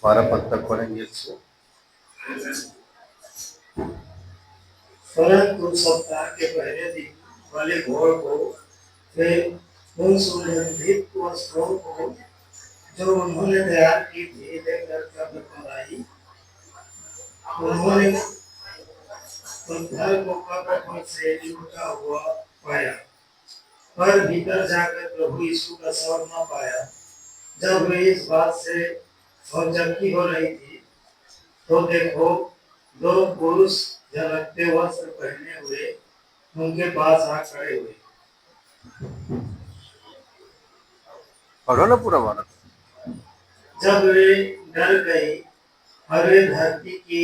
12 पद तक पढ़ेंगे इससे। परंतु सप्ताह के पहले दिन वाले भोर को वे उन सुगंधित वस्त्रों को जो उन्होंने तैयार की थी लेकर कब्र पर आई। उन्होंने पत्थर को कब्र पर से लुटा हुआ पाया, पर भीतर जाकर प्रभु यीशु का शव न पाया। जब वे इस बात से औचकी हो रही थी, तो देखो, दो पुरुष झलकते वस्त्र पहने हुए उनके पास आ खड़े हुए। पढ़ो ना पूरा वाला। जब वे डर गई और वे धरती की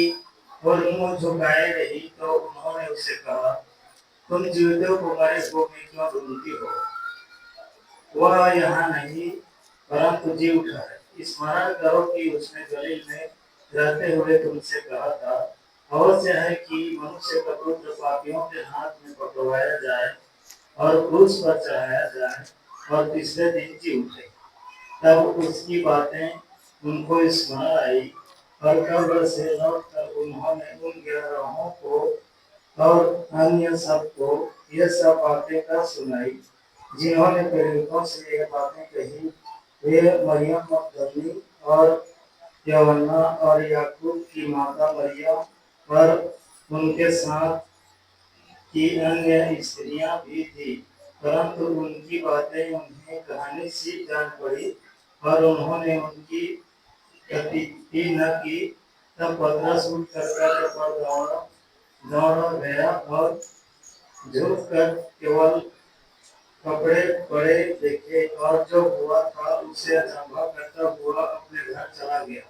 ओर मुंह झुकाए रही, तो उन्होंने उससे कहा, तुम जीवितों को मरे हुओं में क्यों ढूंढती हो? वह यहाँ नहीं, परंतु जी उठा है। स्मरण करो कि उसने गलील में रहते हुए तुमसे कहा था, अवश्य है कि मनुष्य का पुत्र पापियों के हाथ में पकड़वाया जाए और क्रूस पर चढ़ाया जाए और तीसरे दिन जी उठे। तब उसकी बातें उनको स्मरण आई और कब्र से लौटकर उन्होंने उन 11 को और अन्य सबको ये सब बातें कर सुनाई, जिन्होंने प्रेरितों से ये बातें कही। वे मरियम मगदली और यौवन्ना और याकूब की माता मरियम और उनके साथ की अन्य स्त्रियां भी थी। परंतु उनकी बातें उन्हें कहानी सी जान पड़ी और उन्होंने उनकी प्रतीति न की। तब पतरस उठकर कब्र पर दौड़ गया और झुक कर केवल कपड़े पड़े देखे, और जो हुआ था उसे अचंभा करता हुआ अपने घर चला गया।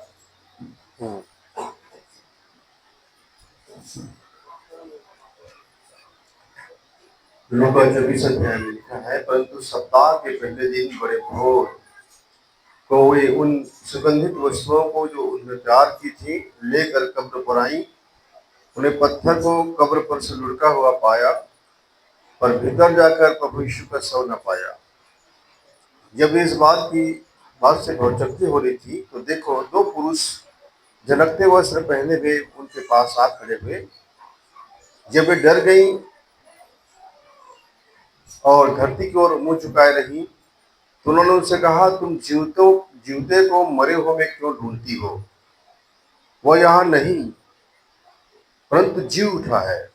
लूका 24 अध्याय में लिखा है, परंतु सप्ताह के पहले दिन बड़े भोर को वे उन सुगंधित वस्तुओं को जो उन्होंने तैयार की थी लेकर कब्र पर आई। उन्हें पत्थर को कब्र पर से लुढ़का हुआ पाया, पर भीतर जाकर प्रभु यीशु का शव न पाया। जब इस बात से भौचक्की हो रही थी, तो देखो, दो पुरुष झलकते वस्त्र पहने हुए उनके पास आ खड़े हुए। जब वे डर गई और धरती की ओर मुंह झुकाए रही, तो उन्होंने उनसे कहा, तुम जीवते को मरे हुए में क्यों ढूंढती हो? वह यहाँ नहीं, परंतु जी उठा है।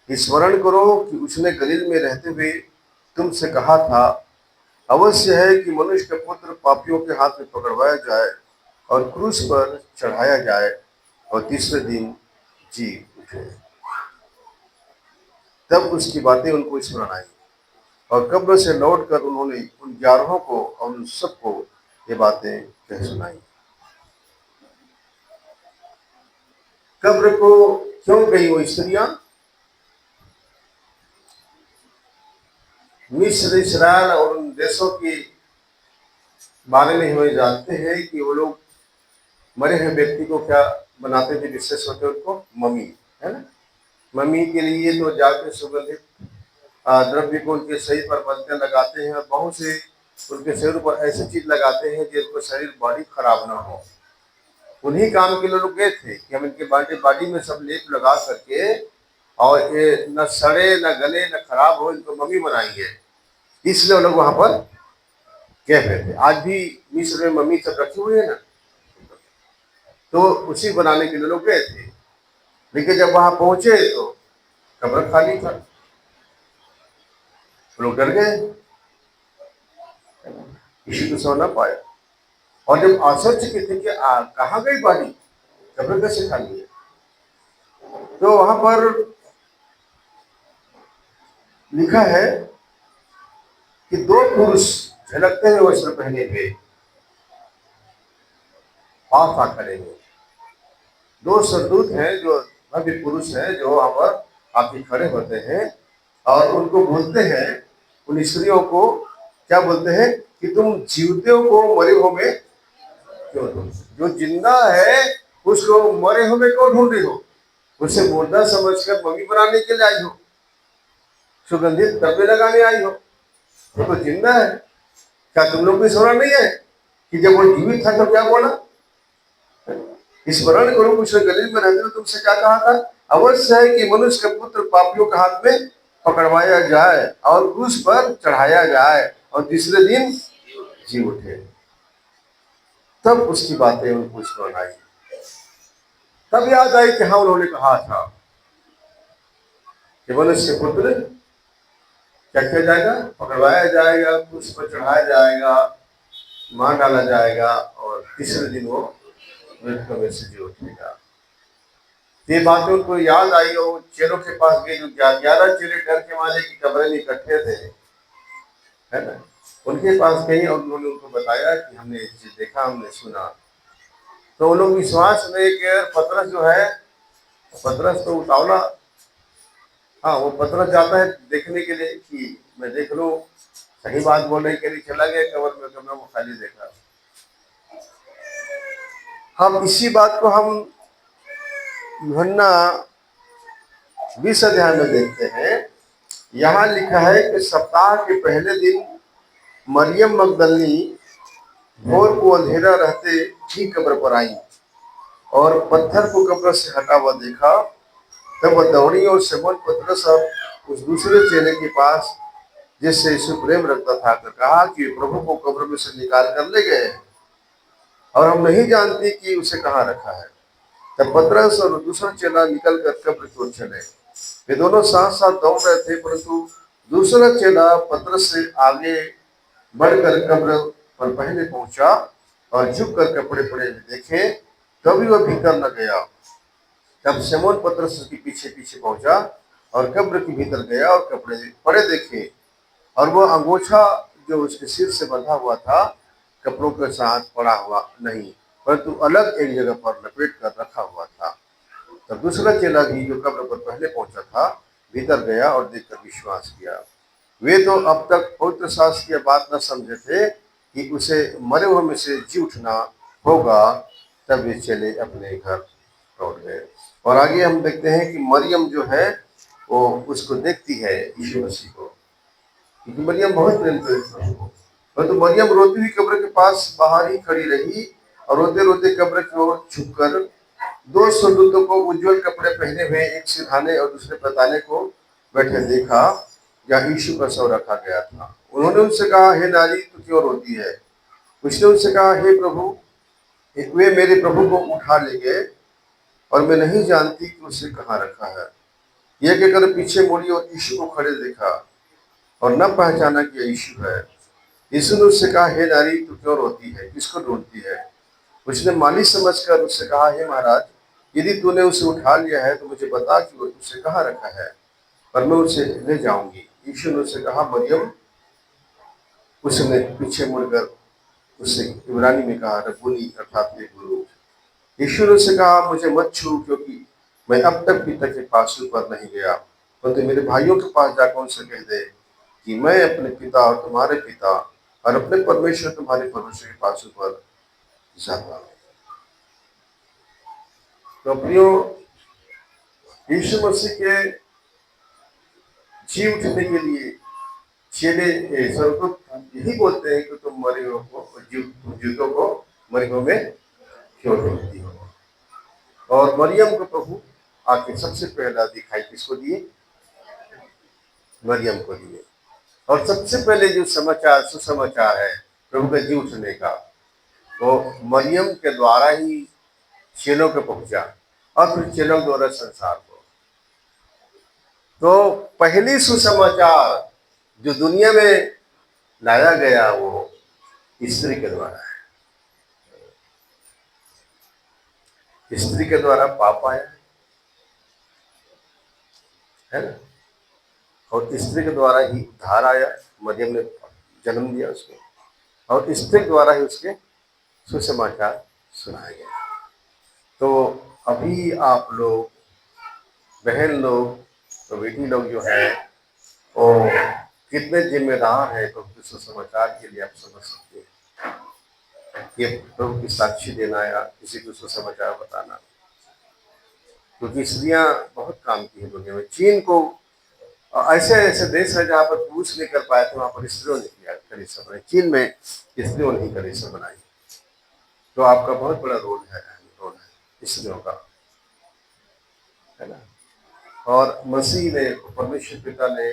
स्मरण करो कि उसने गलील में रहते हुए तुमसे कहा था, अवश्य है कि मनुष्य का पुत्र पापियों के हाथ में पकड़वाया जाए और क्रूस पर चढ़ाया जाए और तीसरे दिन जी उठे। तब उसकी बातें उनको स्मरण आई और कब्र से लौटकर उन्होंने उन 11 को और उन सबको ये बातें कह सुनाई। कब्र को क्यों गई वो स्त्रियां? मिस्र, इस्राएल और उन देशों के बारे में हमें जानते हैं कि वो लोग मरे हुए व्यक्ति को क्या बनाते थे, विशेष होते उनको मम्मी, है ना। मम्मी के लिए तो जाके सुगंधित द्रव्य को उनके शरीर पर मलते लगाते हैं और बहुत से उनके शरीर पर ऐसी चीज लगाते हैं जिनको शरीर बॉडी खराब ना हो। उन्हीं काम के लिए लोग गए थे कि हम इनके बॉडी में सब लेप लगा करके और ये न सड़े न गले न खराब हो, इनको मम्मी बनाएंगे, इसलिए वो लोग वहां पर गए हुए थे। आज भी मिस्र में मम्मी सब रखी हुई है ना, तो उसी बनाने के लिए लोग गए थे। लेकिन जब वहां पहुंचे तो कब्र खाली था, लोग डर गए, किसी को सो ना पाया। और जब आश्चर्यचकित थे कि कहाँ गई बॉडी, कब्र कैसे खाली है, तो वहां पर लिखा है कि दो पुरुष झलकते हुए वस्त्र पहने हुए पास आ खड़े हुए। दो सरदूत हैं जो भव्य पुरुष हैं, जो वहां पर आके खड़े होते हैं और उनको बोलते हैं, उन स्त्रियों को क्या बोलते हैं कि तुम जीवते को मरे हुए में क्यों ढूंढते? जो जिंदा है उसको मरे हुए क्यों ढूंढ रही हो? उसे मुर्दा समझकर मम्मी बनाने के लिए आई हो, सुगंधित डब्बे लगाने आई हो, वो तो जिंदा है। क्या तुम लोग को स्मरण नहीं है कि जब वो जीवित था तो क्या बोला? स्मरण करो कुछ गलील में रहते हुए तुमसे क्या कहा था, अवश्य है कि मनुष्य का पुत्र पापियों के हाथ में पकड़वाया जाए और क्रूस पर चढ़ाया जाए और तीसरे दिन जी उठे। तब उसकी बातें उनको स्मरण आई, तब याद आई कि हाँ उन्होंने कहा था कि मनुष्य पुत्र क्या किया जाएगा, पकड़वाया जाएगा, क्रूस पर चढ़ाया जाएगा, मार डाला जाएगा और तीसरे दिन वो मृतकों में से जी उठेगा। ये बातें उनको याद आई और चेलों के पास गए, जो 11 चेले डर के मारे की कब्रें में इकट्ठे थे, है ना, उनके पास गई और उन्होंने उनको बताया कि हमने ये चीज देखा, हमने सुना। तो वो लोग विश्वास में कि पतरस जो है, पतरस तो उतावला, हाँ वो पतरस जाता है देखने के लिए कि मैं देख लूं, सही बात बोलने के लिए चला गया कब्र में, कब्र को खाली देखा। हम इसी बात को हम यूहन्ना 20 अध्याय में देखते हैं। यहाँ लिखा है कि सप्ताह के पहले दिन मरियम मगदलनी भोर को अंधेरा रहते ही कब्र पर आई और पत्थर को कब्र से हटा हुआ देखा। तब वह दौड़ी और शमौन पतरस और उस दूसरे चेले के पास जिससे यीशु प्रेम रखता था कर कहा कि प्रभु को कब्र में से निकाल कर ले गए और हम नहीं जानती कि उसे कहाँ रखा है। तब पतरस और दूसरा चेला निकल कर कब्र की ओर चले। वे दोनों साथ साथ दौड़ रहे थे, परंतु दूसरा चेला पतरस से आगे बढ़कर कब्र पर पहले पहुंचा और झुक कर कपड़े पड़े देखे, कभी वह भीतर न गया। तब शमौन पतरस उसके पीछे पीछे पहुंचा और कब्र के भीतर गया और कपड़े पड़े देखे, और वह अंगोछा जो उसके सिर से बंधा हुआ था कपड़ों के साथ पड़ा हुआ नहीं, परंतु अलग एक जगह पर लपेट कर रखा हुआ था। तब दूसरा चेला भी जो कब्र पर पहले पहुंचा था भीतर गया और देखकर विश्वास किया। वे तो अब तक पवित्र शास्त्र की बात न समझे थे कि उसे मरे हुए में से जी उठना होगा। तब वे चले अपने घर लौट गए। और आगे हम देखते हैं कि मरियम जो है वो उसको देखती है यीशु मसीह को, क्योंकि मरियम बहुत प्रेम करती है। तो मरियम रोती हुई कब्र के पास बाहर ही खड़ी रही और रोते रोते कब्र की ओर झुककर दो स्वर्गदूतों को उज्जवल कपड़े पहने हुए, एक सिरहाने और दूसरे पताने को बैठे देखा जहाँ यीशु का शव रखा गया था। उन्होंने उनसे कहा, हे नारी तू क्यों रोती है? उसने उनसे कहा, हे प्रभु, वे मेरे प्रभु को उठा ले गए और मैं नहीं जानती कि उसे कहाँ रखा है। यह कहकर पीछे मुड़ी और यीशु को खड़े देखा और न पहचाना कि यीशु है। यीशु ने उससे कहा, हे नारी तू क्यों रोती है, किसको ढूंढती है? उसने माली समझकर उससे कहा, हे महाराज, यदि तूने उसे उठा लिया है तो मुझे बता कि वो उसे कहाँ रखा है, पर मैं उसे ले जाऊंगी। यीशु ने उससे कहा, मरियम। उसने पीछे मुड़कर उससे इब्रानी में कहा, रब्बुनी, अर्थात हे गुरु। यीशु ने उससे कहा, मुझे मत छू, क्योंकि मैं अब तक पिता के पास पर नहीं गया, परंतु मेरे भाइयों के पास जाकर उनसे कह दे कि मैं अपने पिता और तुम्हारे पिता और अपने परमेश्वर तुम्हारे परमेश्वर के पास पर जाता हूं। तो प्रियो, यीशु मसीह के जी उठने के लिए चेले स्वर्गदूत यही बोलते हैं कि तुम मरे हो को जीवितों को मरे हुए में क्यों ढूंढती हो। और मरियम को प्रभु आके सबसे पहला दिखाई किसको दिए? मरियम को दिए। और सबसे पहले जो समाचार सुसमाचार है प्रभु के जी उठने का, वो मरियम के द्वारा ही चेलों को पहुंचा और फिर चेलों द्वारा संसार को। तो पहली सुसमाचार जो दुनिया में लाया गया वो स्त्री के द्वारा है। स्त्री के द्वारा पाप आया है ना, और स्त्री के द्वारा ही उद्धार आया। मरियम ने जन्म दिया उसको और स्त्री द्वारा ही उसके सुसमाचार सुनाया गया। तो अभी आप लोग बहन लोग तो बेटी लोग जो है वो कितने जिम्मेदार है प्रभु के सुसमाचार के लिए, आप समझ सकते हैं। ये प्रभु की साक्षी देना या किसी को सुसमाचार बताना, क्योंकि स्त्रियां बहुत काम की है दुनिया में। चीन को ऐसे ऐसे देश है जहाँ पर पुरुष नहीं कर पाए थे, वहां पर स्त्रियों ने किया कलीसिया बनाई। चीन में स्त्रियों ने कलीसिया बनाई। तो आपका बहुत बड़ा रोल है, स्त्रियों का, है ना। और मसीह ने, परमेश्वर पिता ने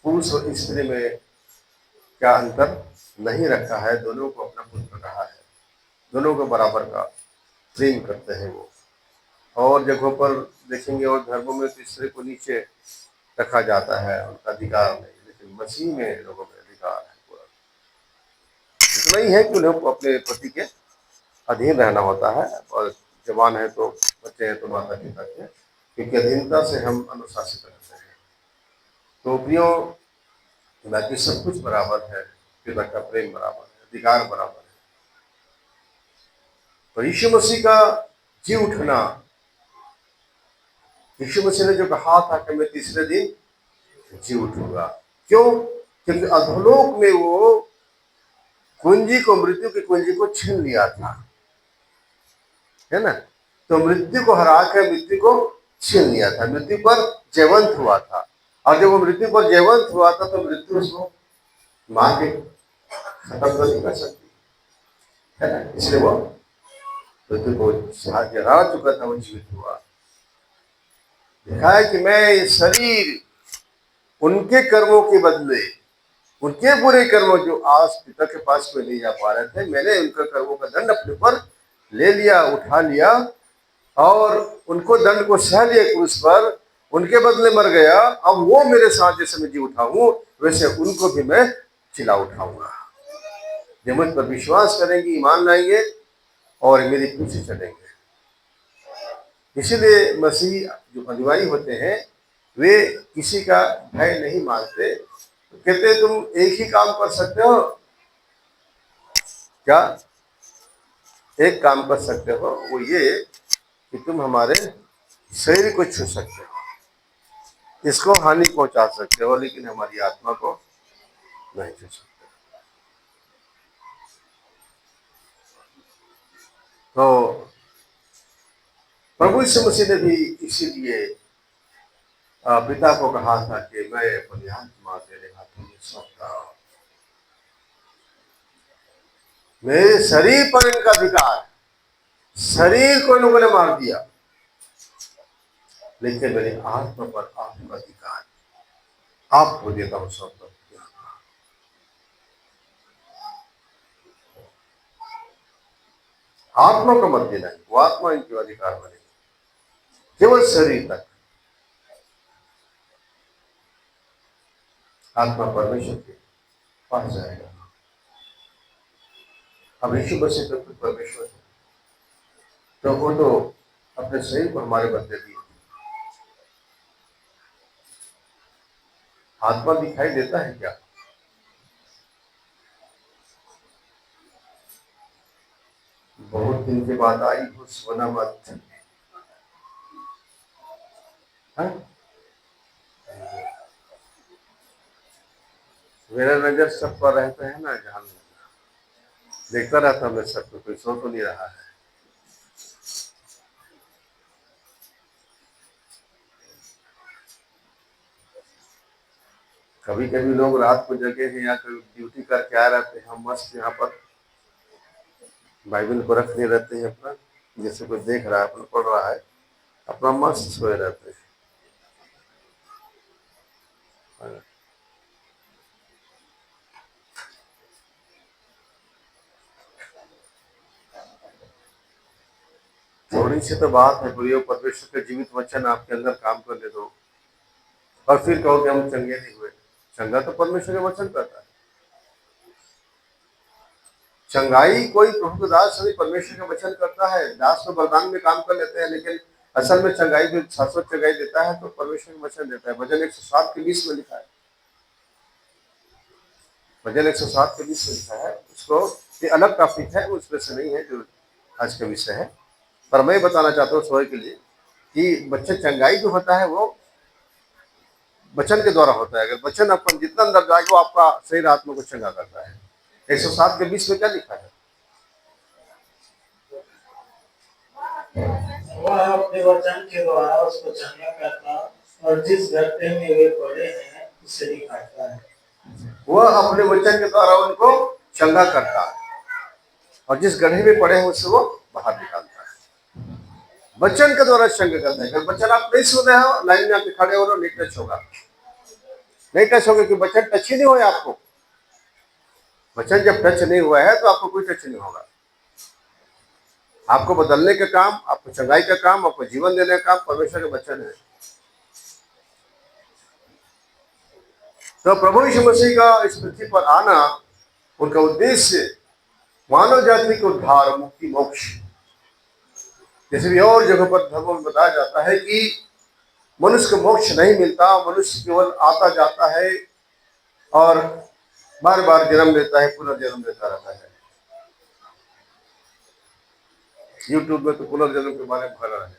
पुरुष और स्त्री में क्या अंतर नहीं रखा है, दोनों को अपना पुत्र कहा है, दोनों को बराबर का प्रेम करते हैं वो। और जगहों पर देखेंगे और धर्मों में तो स्त्री को नीचे रखा जाता है, उनका अधिकार नहीं, लेकिन मसीह में लोगों में अधिकार है पूरा। इतना ही है कि उन्हें अपने पति के अधीन रहना होता है, और जवान है तो, बच्चे हैं तो माता पिता के, क्योंकि अधीनता से हम अनुशासित रहते हैं। तो प्रियो, बाकी सब कुछ बराबर है, पिता का प्रेम बराबर है, अधिकार बराबर है। तो यीशु मसीह का जी उठना, यीशु मसीह ने जो कहा था कि मैं तीसरे दिन जी उठूंगा, क्यों? क्योंकि अधोलोक में वो कुंजी को, मृत्यु की कुंजी को छीन लिया था, है ना। तो मृत्यु को हरा कर मृत्यु को छीन लिया था, मृत्यु पर जयवंत हुआ था। और जब वो मृत्यु पर जयवंत हुआ था तो मृत्यु उसको मार के खत्म तो नहीं कर सकती, है ना। इसलिए वो मृत्यु को हरा चुका था, वो जीवित हुआ। देखा है कि मैं ये शरीर उनके कर्मों के बदले, उनके बुरे कर्मों जो आज पिता के पास में नहीं जा पा रहे थे, मैंने उनके कर्मों का दंड अपने पर ले लिया, उठा लिया, और उनको दंड को सह लिया क्रूस पर, उनके बदले मर गया। अब वो मेरे साथ जैसे मैं जी उठा हूं, वैसे उनको भी मैं जिला उठाऊंगा। जब मुझ पर विश्वास करेंगे, ईमान लाएंगे और मेरे पीछे चलेंगे। इसीलिए मसीह जो अनुयायी होते हैं, वे किसी का भय नहीं मानते। तो कहते तुम एक ही काम कर सकते हो, क्या? एक काम कर सकते हो, वो ये कि तुम हमारे शरीर को छू सकते हो, इसको हानि पहुंचा सकते हो, लेकिन हमारी आत्मा को नहीं छू सकते। तो प्रभु यीशु मसीह ने भी इसीलिए पिता को कहा था कि मैं अपनी आत्मा तेरे हाथों में सौंपता हूं। मेरे शरीर पर इनका अधिकार, शरीर को इन लोगों ने मार दिया, लेकिन मेरे आत्मा पर आपका अधिकार, आपको देता हूं सौंप। आत्मा को मत देना, वो आत्मा इनके अधिकार बनेगी, केवल शरीर तक। आत्मा परमेश्वर के पास जाएगा। अब यीशु मसीह तो खुद परमेश्वर है, तो वो तो अपने शरीर को हमारे बदले दिए। आत्मा दिखाई देता है क्या? बहुत दिन के बाद आई हो, सोना मत। हाँ? मेरा नजर सब पर रहता है ना, जहां देखता रहता मैं सबको, कोई सो तो नहीं रहा है। कभी कभी लोग रात को जगे हैं या कभी ड्यूटी करके आ रहते हैं, हम मस्त यहाँ पर बाइबल को रख नहीं रहते हैं अपना, जैसे कोई देख रहा है, अपना पढ़ रहा है, अपना मस्त सोए रहते हैं। थोड़ी सी तो बात है, प्रियो, परमेश्वर के जीवित वचन आपके अंदर काम करने दो, और फिर कहो कि हम चंगे नहीं हुए। चंगा तो परमेश्वर के वचन करता है। चंगाई कोई प्रभु के दास नहीं, परमेश्वर का वचन करता है। दास तो वरदान में काम कर लेते हैं, लेकिन असल में चंगाई जो शाश्वत चंगाई देता है तो परमेश्वर का वचन देता है। भजन 107 के 20 में लिखा है, भजन 107 के 20 में लिखा है। उसको ये अलग टॉपिक है, उसमें से नहीं है जो आज का विषय है, पर मैं बताना चाहता हूँ सोए के लिए कि बच्चे चंगाई जो होता है वो वचन के द्वारा होता है। अगर वचन अपन जितना अंदर जाएगा, वो आपका शरीर आत्मा को चंगा करता है। 107 के 20 में क्या लिखा है? वह अपने वचन के द्वारा उसको चंगा करता, और जिस गड्ढे में वे पड़े हैं उसे निकालता है। वह अपने वचन के द्वारा उनको चंगा करता है, और जिस गड्ढे में पड़े हैं उससे वो बाहर निकालता है। वचन के द्वारा संग करते हैं। अगर वचन आप नहीं सुन रहे हो, लाइन में आके खड़े हो रहे हो, नहीं टच होगा, नहीं टच होगा कि वचन टच ही नहीं हुआ आपको। वचन जब टच नहीं हुआ है तो आपको कोई टच नहीं होगा। आपको बदलने का काम, आपको चंगाई का काम, आपको जीवन देने का काम परमेश्वर के वचन है। तो प्रभु यीशु मसीह का इस पृथ्वी पर आना, उनका उद्देश्य मानव जाति को उद्धार, मुक्ति, मोक्ष। जैसे भी और जगह पर धर्मों में बताया जाता है कि मनुष्य को मोक्ष नहीं मिलता, मनुष्य केवल आता जाता है और बार बार जन्म लेता है, पुनर्जन्म लेता रहता है। यूट्यूब में तो पुनर्जन्म के बारे में भरा है,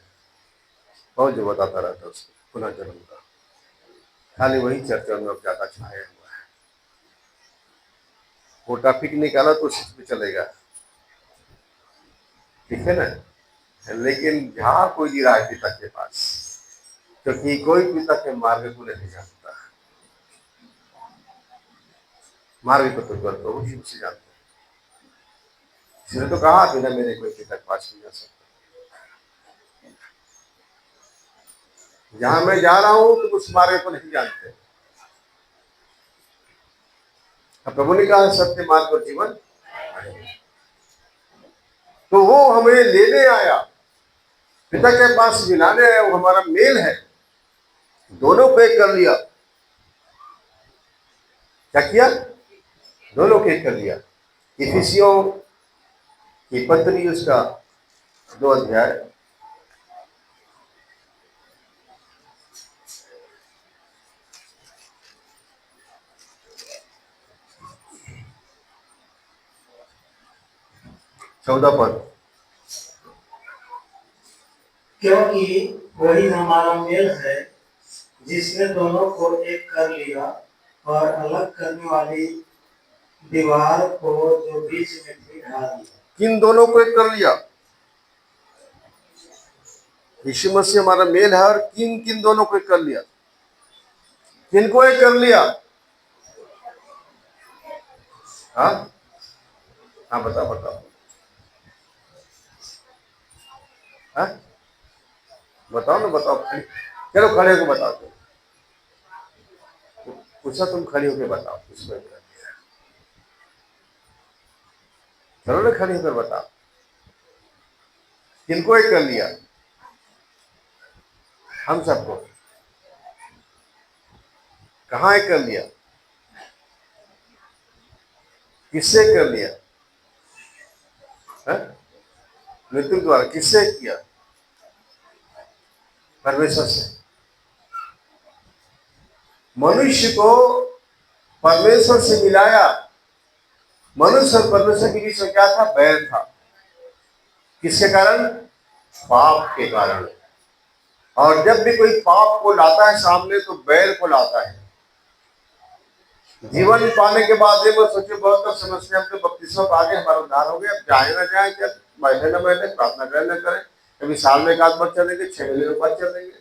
बहुत जो बताता रहता है उसको पुनर्जन्म का, खाली वही चर्चा में अब ज्यादा छाया हुआ है। वो टॉपिक निकाला तो उसी पे चलेगा, ठीक है ना। लेकिन जहां कोई नहीं रहा है पिता के पास, क्योंकि कोई पिता के मार्ग को नहीं जानता। मार्ग को तो प्रभु यीशु मसीह जानते हैं। इसने तो कहा बिना मेरे कोई पिता के पास नहीं जा सकता। जहां मैं जा रहा हूं तो उस मार्ग को नहीं जानते। अब प्रभु ने कहा सत्य, मार्ग और जीवन, तो वो हमें लेने आया, पिता के पास मिलाने आया। वो हमारा मेल है, दोनों को एक कर लिया। क्या किया? दोनों को एक कर लिया। इफिसियों की पत्री, उसका 2 अध्याय, चौदह पद। क्योंकि वही हमारा मेल है जिसने दोनों को एक कर लिया और अलग करने वाली दीवार को जो बीच में थी ढा दिया। किन दोनों को एक कर लिया? यीशु मसीह हमारा मेल है और किन किन दोनों को एक कर लिया? किन को एक कर लिया? हाँ हाँ, बताओ बताओ। हाँ बताओ ना, बताओ। चलो खड़े होकर बताओ। पूछा तुम खड़ी होकर बताओ, उसको एक कर लिया। चलो ना खड़ी होकर बताओ, किनको एक कर लिया? हम सबको। कहाँ एक कर लिया? किससे कर लिया? मृत्यु द्वारा। किससे किया? परमेश्वर से। मनुष्य को परमेश्वर से मिलाया। मनुष्य और परमेश्वर के बीच में क्या था? बैर था। किसके कारण? पाप के कारण। और जब भी कोई पाप को लाता है सामने, तो बैर को लाता है। जीवन पाने के बाद ये मत सोचिए बहुत तब समस्या, हम तो बपतिस्मा पा के हमारा उद्धार हो गया, अब जाए ना जाए, क्या बैठे ना बैठे, प्रार्थना करें ना करें, कभी साल में 1 आध बार चलेंगे, 6 महीने बाद चलेंगे,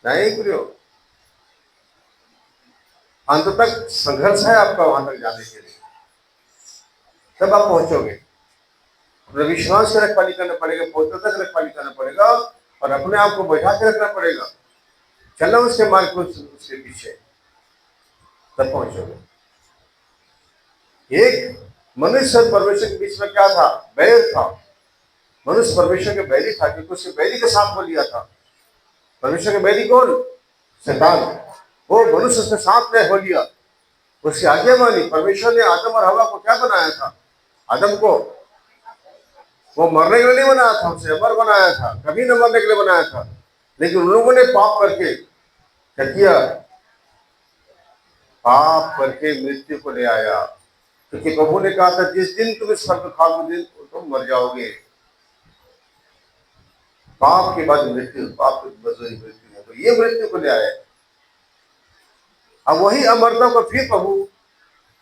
नहीं प्रियो। अंत तक संघर्ष है आपका वहां तक जाने के लिए, तब आप पहुंचोगे। अपने विश्वास से रखवाली करना पड़ेगा, पवित्रता से रखवाली करना पड़ेगा और अपने आप को बैठा के रखना पड़ेगा, चलना उसके मार्ग को, उसके पीछे, तब पहुंचोगे। एक मनुष्य और परमेश्वर के बीच में क्या था? बैर था। मनुष्य परमेश्वर के बैरी था, क्योंकि उसके बैरी के साथ हो लिया था। परमेश्वर के बैरी कौन? शैतान। वो मनुष्य के साथ में हो लिया, उसकी आज्ञा मानी। परमेश्वर ने आदम और हवा को क्या बनाया था? आदम को वो मरने के लिए नहीं बनाया था, उसे अमर बनाया था, कभी न मरने के लिए बनाया था। लेकिन उन लोगों ने पाप करके क्या किया? पाप करके मृत्यु को ले आया। क्योंकि प्रभु ने कहा था जिस दिन तुम इस फल को खाओगे दिन तुम मर जाओगे। पाप के बाद मृत्यु, पाप की वजह मृत्यु है, तो ये मृत्यु को ले आया। अब वही अमरता को फिर प्रभु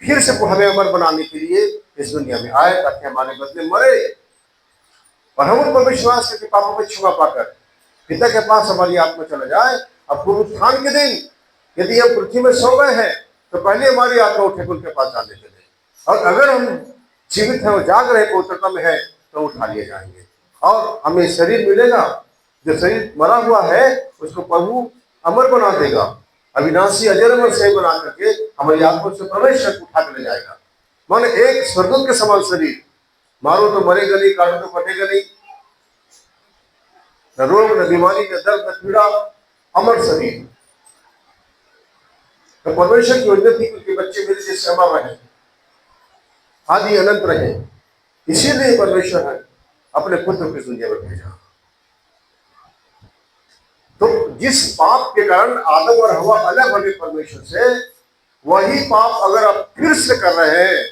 फिर से हमें अमर बनाने के लिए इस दुनिया में आए, ताकि हमारे बदले मरे और हम उन पर विश्वास करके पापों को क्षमा पाकर पिता के पास हमारी आत्मा चला जाए। अब पुनरुत्थान के दिन यदि हम पृथ्वी में सो गए हैं, तो पहले हमारी आत्मा उठे उनके पास जाने के लिए, और अगर हम जीवित हैं और जाग रहे पवित्रता में है, तो उठा लिए जाएंगे। और हमें शरीर मिलेगा। जो शरीर मरा हुआ है उसको प्रभु अमर बना देगा, अविनाशी अजर अमर से बना करके हमारी आत्मा से प्रवेश करके उठा के ले जाएगा। माने एक स्वर्गदूत के समान शरीर, मारो तो मरेगा नहीं, काटो तो कटेगा नहीं, न रोग न बीमारी न दर्द न पीड़ा, अमर शरीर। तो परमेश्वर की योजना थी कि उनके बच्चे मेरे जैसे अमर रहे, आदि अनंत रहे। इसीलिए परमेश्वर है अपने पुत्र की दुनिया में भेजा। तो जिस पाप के कारण आदम और हवा अलग हो गए परमेश्वर से, वही पाप अगर आप फिर से कर रहे हैं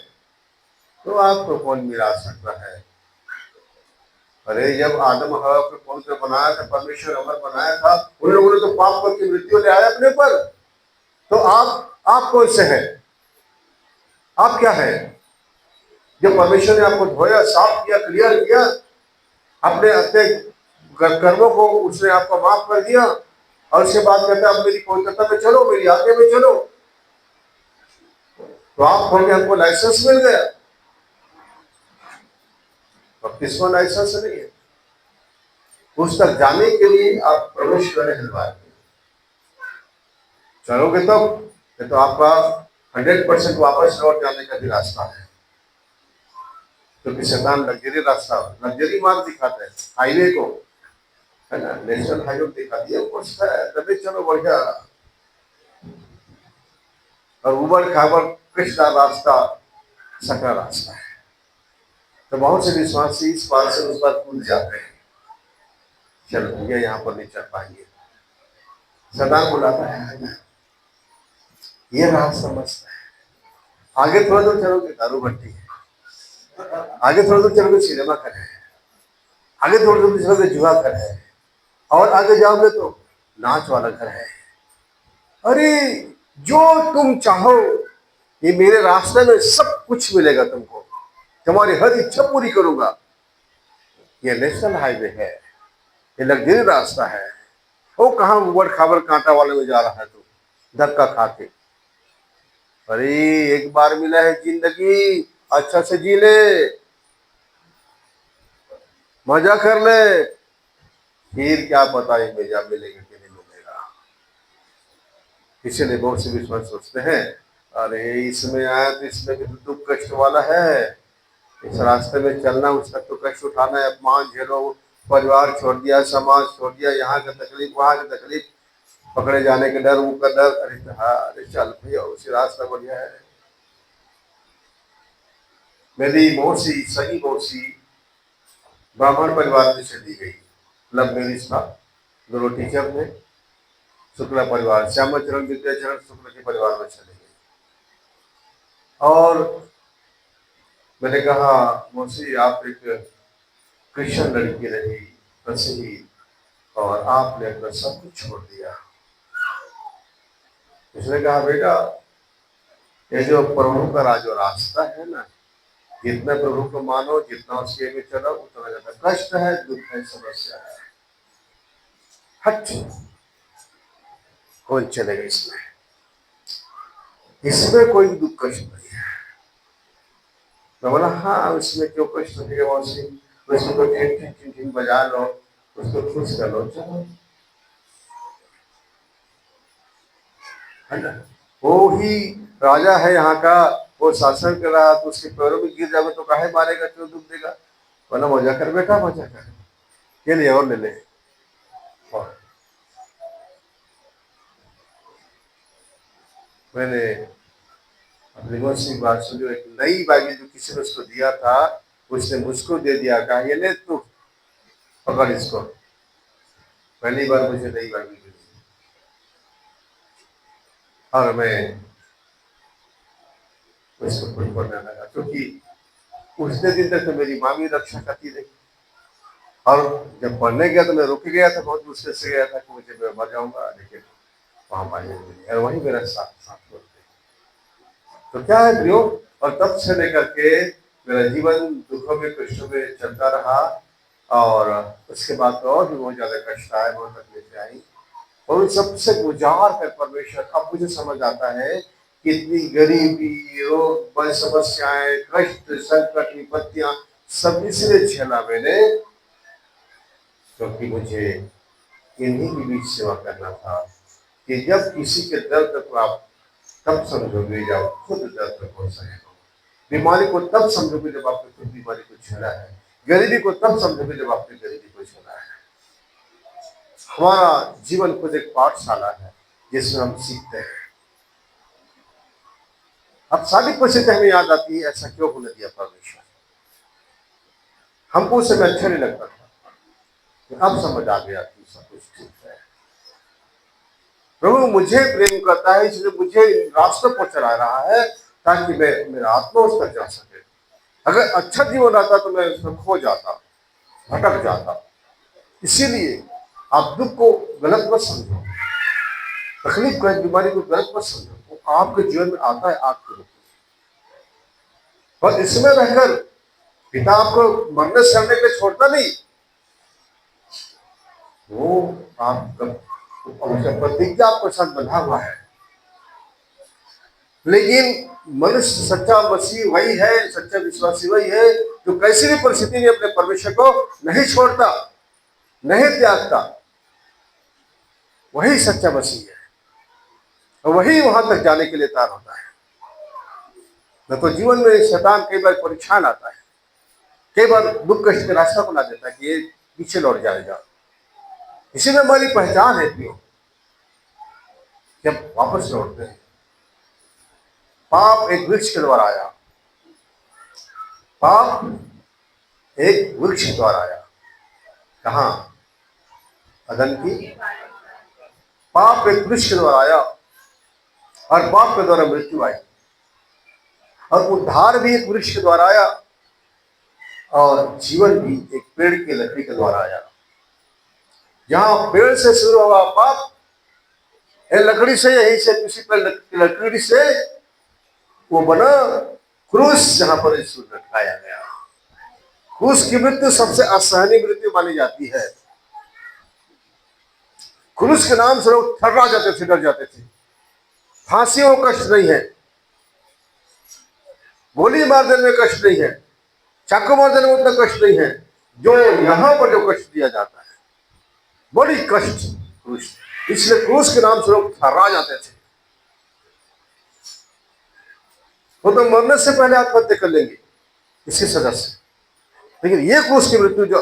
तो आपको कौन मिला सकता है? अरे जब आदम और हवा को पवित्र बनाया था, परमेश्वर अमर बनाया था, उन लोगों ने तो पाप करके मृत्यु ले आया अपने पर। तो आप कौन से हैं? आप क्या है? जब परमेश्वर ने आपको धोया, साफ किया, क्लियर किया, अपने अपने कर्मों को उसने आपको माफ कर दिया, और उसके बाद कहता है अब मेरी पवित्रता में चलो, मेरी आज्ञा में चलो, तो आप कहोगे हमको लाइसेंस मिल गया। बपतिस्मा लाइसेंस नहीं है, उस तक जाने के लिए आप प्रवेश करें हलवाई चलोगे तब, तो आपका 100% वापस लौट जाने का भी रास्ता है। क्योंकि शैतान लग्जरी रास्ता, लग्जरी मार्ग दिखाता है, हाईवे को, है ना, नेशनल हाईवे दिखा दिया, तभी चलो बढ़िया, और उबड़ खाबड़ कृष्णा रास्ता सकरा रास्ता है। तो बहुत से विश्वासी इस बार से उस बार कूद जाते हैं, चलो भैया यहाँ पर नहीं चढ़ पाएंगे। शैतान बुलाता है ना, ये रास्ता मस्त है, आगे थोड़ा दूर चलोगे दारू भट्टी है, आगे थोड़ा दूर चलोगे सिनेमा घर है, आगे थोड़ा दूर चलोगे जुआ घर है, और आगे जाओगे तो नाच वाला घर है। अरे जो तुम चाहो ये मेरे रास्ते में सब कुछ मिलेगा तुमको, तुम्हारी हर इच्छा पूरी करूंगा। ये नेशनल हाईवे है, ये लग्जरी रास्ता है। वो कहाँ उबड़ खाबड़ कांटा वाले में जा रहा है तू, धक्का खा के। अरे एक बार मिला है जिंदगी, अच्छा से जी ले, मजा कर ले, फिर क्या पता है मेजा मिलेगा कि नहीं मिलेगा। इसीलिए बहुत से विश्वास सोचते हैं अरे इसमें आया तो इसमें भी तो दुख कष्ट वाला है, इस रास्ते में चलना, उसका तो कष्ट उठाना है, अपमान झेलो, परिवार छोड़ दिया, समाज छोड़ दिया, यहाँ का तकलीफ, वहाँ की तकलीफ, पकड़े जाने के डर, वो का डर। अरे हाँ, अरे चल भैया उसी रास्ता बढ़िया है। मेरी मौसी, सही मौसी ब्राह्मण परिवार में चली गई, लव मैरिज था, दोनों टीचर थे, शुक्ला परिवार, श्यामाचरण विद्याचरण शुक्ल के परिवार में चले गई। और मैंने कहा मौसी आप एक क्रिश्चियन लड़की रही, मसीही, और आपने अपना सब कुछ छोड़ दिया। उसने कहा बेटा ये जो प्रभु का जो रास्ता है ना, जितना प्रभु को मानो, जितना उसके में चलो, उतना ज्यादा कष्ट है, दुख है, समस्या है। हट, कौन चलेगा इसमें? इसमें कोई दुख कष्ट नहीं है। मैं बोला हाँ उसमें क्यों कष्ट होगा मौसी, उसमें तो टिन टिन टिन टिन बजा लो, उसको खुश कर लो, चलो, है ना। वो ही राजा है यहाँ का, वो शासन कर रहा, तो उसके पैरों में गिर जाओगे तो काहे मारेगा, क्यों दुख देगा? बोला मजा कर बेटा, मजा कर, ये ले और ले ले। और मैंने अपनी मौसी बात सुनी, एक नई बाइबिल जो किसी ने उसको दिया था, उसने मुझको दे दिया, कहा ये ले तू पकड़ इसको। पहली बार मुझे नई बाइबिल मिली और मैं उसको खुद पढ़ने लगा, क्योंकि उतने दिन तक तो मेरी माँ भी रक्षा करती रही, और जब पढ़ने गया तो मैं रुक गया था, बहुत मुश्किल से गया था कि मुझे मैं मर जाऊंगा, लेकिन वहां बाइबिल मिली और वही मेरा साथ साथ बोलते। तो क्या है प्रियो, और तब से लेकर के मेरा जीवन दुखों में कष्टों में चलता रहा, और उसके बाद तो और भी बहुत ज्यादा कष्ट आए, बहुत तकलीफें आई, और उन सबसे गुजार कर परमेश्वर, अब मुझे समझ आता है कितनी गरीबी, रोग, बड़ी समस्याएं, कष्ट, संकट, विपत्तियां सब इसलिए झेला मैंने क्योंकि मुझे इन्हीं के बीच सेवा करना था कि जब किसी के दर्द को आप तब समझोगे जब खुद दर्द को पहुंच सकेगा। बीमारी को तब समझोगे जब आपने खुद बीमारी को झेला है। गरीबी को तब समझोगे जब आपने गरीबी को झेला है। हमारा जीवन खुद एक पाठशाला है जिसमें हम सीखते हैं। अब सारी परिस्थिति हमें याद आती है, ऐसा क्यों होने दिया परमेश्वर। हमको उस समय अच्छा नहीं लगता था, अब समझ आ गया कि सब कुछ ठीक है। प्रभु मुझे प्रेम करता है, इसलिए मुझे रास्ते पर चला रहा है ताकि मैं मेरा आत्मा उस पर जा सके। अगर अच्छा जीवन आता तो मैं उसमें खो जाता, भटक जाता। इसीलिए आप दुख को गलत मत समझो, तकलीफ को, बीमारी को गलत मत समझो। वो आपके जीवन में आता है आपके रूप में, और इसमें रहकर पिता आपको मरने सड़ने पे छोड़ता नहीं। वो आपका प्रतिज्ञा आपके साथ बंधा हुआ है। लेकिन मनुष्य सच्चा मसीह वही है, सच्चा विश्वासी वही है जो कैसी भी परिस्थिति में अपने परमेश्वर को नहीं छोड़ता, नहीं त्यागता। वही सच्चा मसीह है, और वही वहां तक जाने के लिए तैयार होता है। न तो जीवन में शैतान कई बार परीक्षाएं लाता है, कई बार दुख कष्ट के रास्ता को ला देता है कि ये पीछे लौट जाएगा। इसी में हमारी पहचान है क्यों, जब वापस लौटते हैं। पाप एक वृक्ष के द्वारा आया, पाप एक वृक्ष के द्वारा आया। कहां? अदन की। पाप एक वृक्ष के द्वारा आया, और पाप के द्वारा मृत्यु आई। और उद्धार भी एक वृक्ष के द्वारा आया, और जीवन भी एक पेड़ की लकड़ी के द्वारा आया। जहां पेड़ से शुरू हुआ पाप, लकड़ी से, यही से, किसी पर लकड़ी से वो बना क्रूस, जहां पर यीशु लटकाया गया। क्रूस की मृत्यु सबसे असहनीय मृत्यु मानी जाती है। क्रूस के नाम से लोग थर्रा जाते थे, डर जाते थे। फांसी में कष्ट नहीं है, गोली मार देने में कष्ट नहीं है, चाकू मार देने में उतना कष्ट नहीं है जो यहां पर जो कष्ट दिया जाता है। बड़ी कष्ट क्रूस, इसलिए क्रूस के नाम से लोग थर्रा जाते थे। वो तो मरने से पहले आत्महत्या कर लेंगे इसकी सजा से, लेकिन ये क्रूस की मृत्यु जो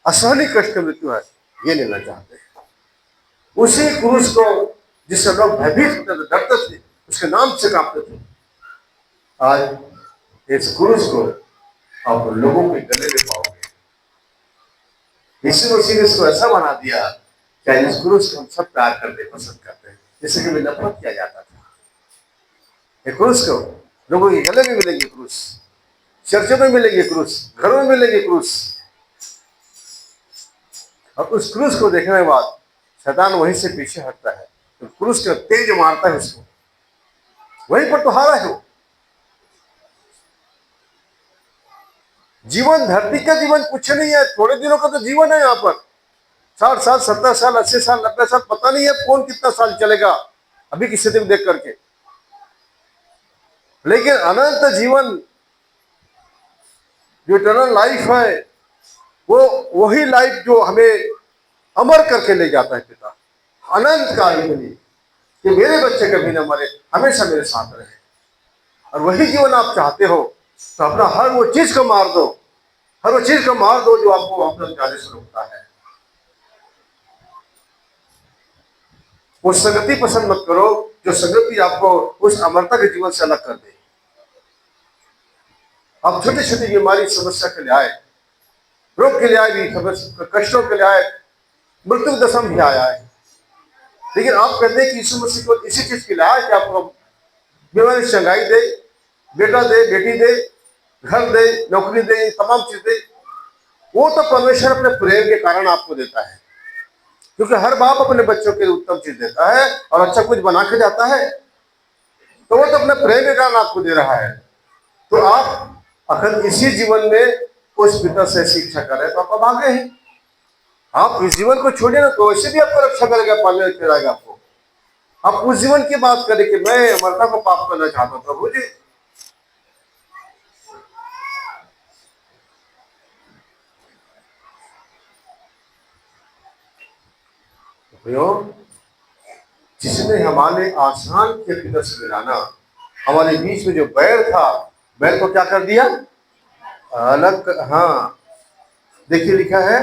असहनीय कष्ट की मृत्यु है, ये लेना चाहते हैं। उसी क्रूस को जिससे लोग भयभीत होते थे, डरते थे, उसके नाम से कांपते थे, आज इस क्रूस को आप लोगों के गले में पाओगे। यीशु मसीह ने इसको ऐसा बना दिया कि इस क्रूस को हम सब प्यार करते, पसंद करते हैं, जिससे कि नफरत किया जाता था। ये क्रूस को लोगों के गले में मिलेंगे क्रूस, चर्चों में मिलेंगे क्रूस, घरों में मिलेंगे क्रूस। और उस क्रूस को देखने के बाद शैतान वहीं से पीछे हटता है, तो क्रूस का तेज मारता है उसको, वहीं पर तो हारा है वो। जीवन, धरती का जीवन कुछ नहीं है, थोड़े दिनों का तो जीवन है। यहाँ पर 60 साल, 70 साल, 80 साल, 90 साल, पता नहीं है कौन कितना साल चलेगा अभी की स्थिति में देख करके। लेकिन अनंत जीवन जो इटर्नल लाइफ है, वो वही लाइफ जो हमें अमर करके ले जाता है पिता, अनंत काल के लिए, कि मेरे बच्चे कभी न मरे, हमेशा मेरे साथ रहे। और वही जीवन आप चाहते हो तो अपना हर वो चीज को मार दो, हर वो चीज को मार दो जो आपको वापस जाने से रोकता है। वो संगति पसंद मत करो जो संगति आपको उस अमरता के जीवन से अलग कर दे। आप छोटी छोटी बीमारी, समस्या के लिए आए, रोग के लिए आए भी, कष्टों के लिए आए, मृत्यु दशा भी आया है, लेकिन आप कहते हैं कि यीशु मसीह को इसी चीज के लिए आया कि आपको बीमारी चंगाई दे, बेटा दे, बेटी दे, घर दे, नौकरी दे, तमाम चीज दे। वो तो परमेश्वर अपने प्रेम के कारण आपको देता है, क्योंकि हर बाप अपने बच्चों के उत्तम चीज देता है और अच्छा कुछ बना के जाता है, तो वो तो अपने प्रेम के कारण आपको दे रहा है। तो आप अगर इसी जीवन में उस पिता से शिक्षा करें तो आप आगे ही, आप इस जीवन को छोड़िए ना, तो वैसे भी आपको रक्षा करेगा, पालने फिराएगा आपको। आप उस जीवन की बात करें कि मैं अमरता को पाप करना चाहता हूं, प्रभु जी भैया, जिसने हमारे आसान के पितर से मिलाना, हमारे बीच में जो बैर था, बैर को क्या कर दिया? अलग। हाँ, देखिए लिखा है